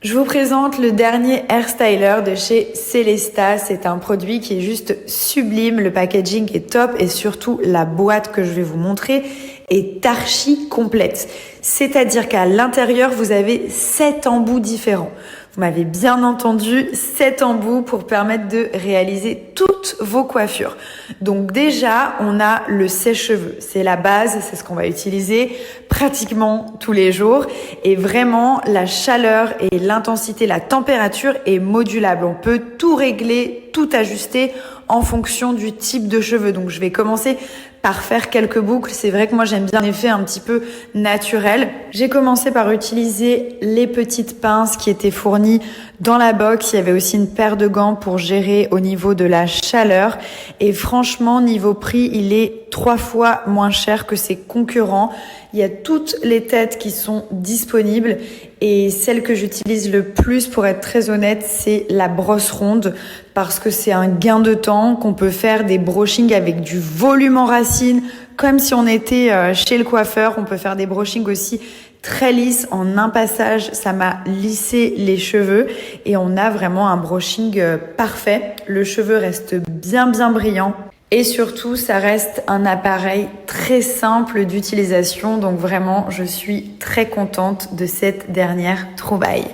Je vous présente le dernier hairstyler de chez Celesta. C'est un produit qui est juste sublime. Le packaging est top et surtout la boîte que je vais vous montrer est archi complète. C'est-à-dire qu'à l'intérieur, vous avez 7 embouts différents. Vous m'avez bien entendu, 7 embouts pour permettre de réaliser toutes vos coiffures. Donc déjà, on a le sèche-cheveux. C'est la base, c'est ce qu'on va utiliser pratiquement tous les jours. Et vraiment, la chaleur et l'intensité, la température est modulable. On peut tout régler, tout ajuster en fonction du type de cheveux. Donc je vais commencer par faire quelques boucles. C'est vrai que moi j'aime bien l'effet un petit peu naturel. J'ai commencé par utiliser les petites pinces qui étaient fournies dans la box. Il y avait aussi une paire de gants pour gérer au niveau de la chaleur. Et franchement, niveau prix, il est 3 fois moins cher que ses concurrents. Il y a toutes les têtes qui sont disponibles et celle que j'utilise le plus, pour être très honnête, c'est la brosse ronde parce que c'est un gain de temps, qu'on peut faire des brushings avec du volume en racines comme si on était chez le coiffeur. On peut faire des brushings aussi très lisses en un passage. Ça m'a lissé les cheveux et on a vraiment un brushing parfait. Le cheveu reste bien brillant. Et surtout, ça reste un appareil très simple d'utilisation. Donc vraiment, je suis très contente de cette dernière trouvaille.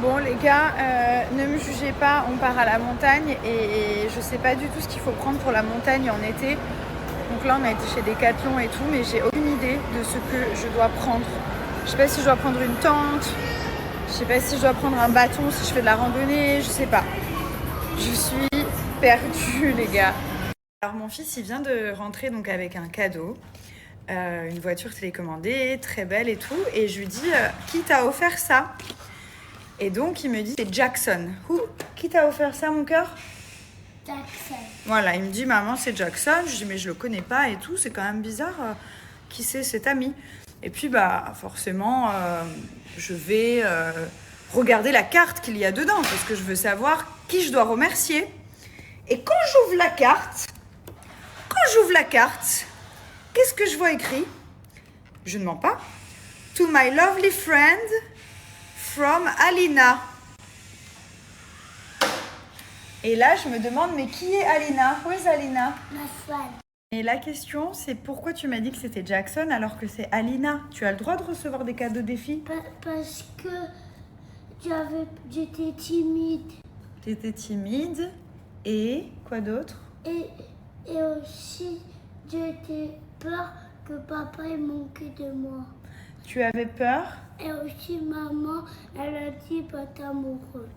Bon les gars, ne me jugez pas, on part à la montagne et je sais pas du tout ce qu'il faut prendre pour la montagne en été. Donc là, on a été chez Decathlon et tout, mais j'ai aucune idée de ce que je dois prendre. Je sais pas si je dois prendre une tente, je sais pas si je dois prendre un bâton si je fais de la randonnée, je sais pas. Je suis perdue les gars. Alors mon fils il vient de rentrer donc avec un cadeau, une voiture télécommandée, très belle et tout, et je lui dis qui t'a offert ça? Et donc il me dit c'est Jackson. Qui t'a offert ça mon cœur? Jackson. Voilà, il me dit maman c'est Jackson. Je dis mais je le connais pas et tout, c'est quand même bizarre, qui c'est cet ami? Et puis bah forcément je vais regarder la carte qu'il y a dedans parce que je veux savoir qui je dois remercier. Et quand j'ouvre la carte, qu'est-ce que je vois écrit? Je ne mens pas. To my lovely friend from Alina. Et là, je me demande, mais qui est Alina? Où est Alina? Ma femme. Et la question, c'est pourquoi tu m'as dit que c'était Jackson alors que c'est Alina? Tu as le droit de recevoir des cadeaux des filles? Parce que j'étais timide. T'étais timide. Et quoi d'autre? Et aussi, j'étais peur que papa ait manqué de moi. Tu avais peur? Et aussi, maman, elle a dit pas t'es amoureux.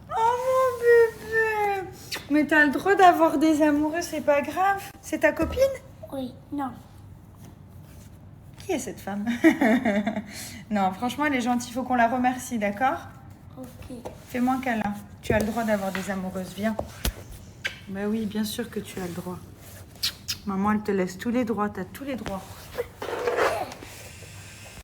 Oh mon bébé! Mais t'as le droit d'avoir des amoureux, c'est pas grave. C'est ta copine? Oui, non. Qui est cette femme? Non, franchement, elle est gentille, il faut qu'on la remercie, d'accord? Ok. Fais-moi un câlin. Tu as le droit d'avoir des amoureuses, viens. Bah oui, bien sûr que tu as le droit. Maman, elle te laisse tous les droits, t'as tous les droits.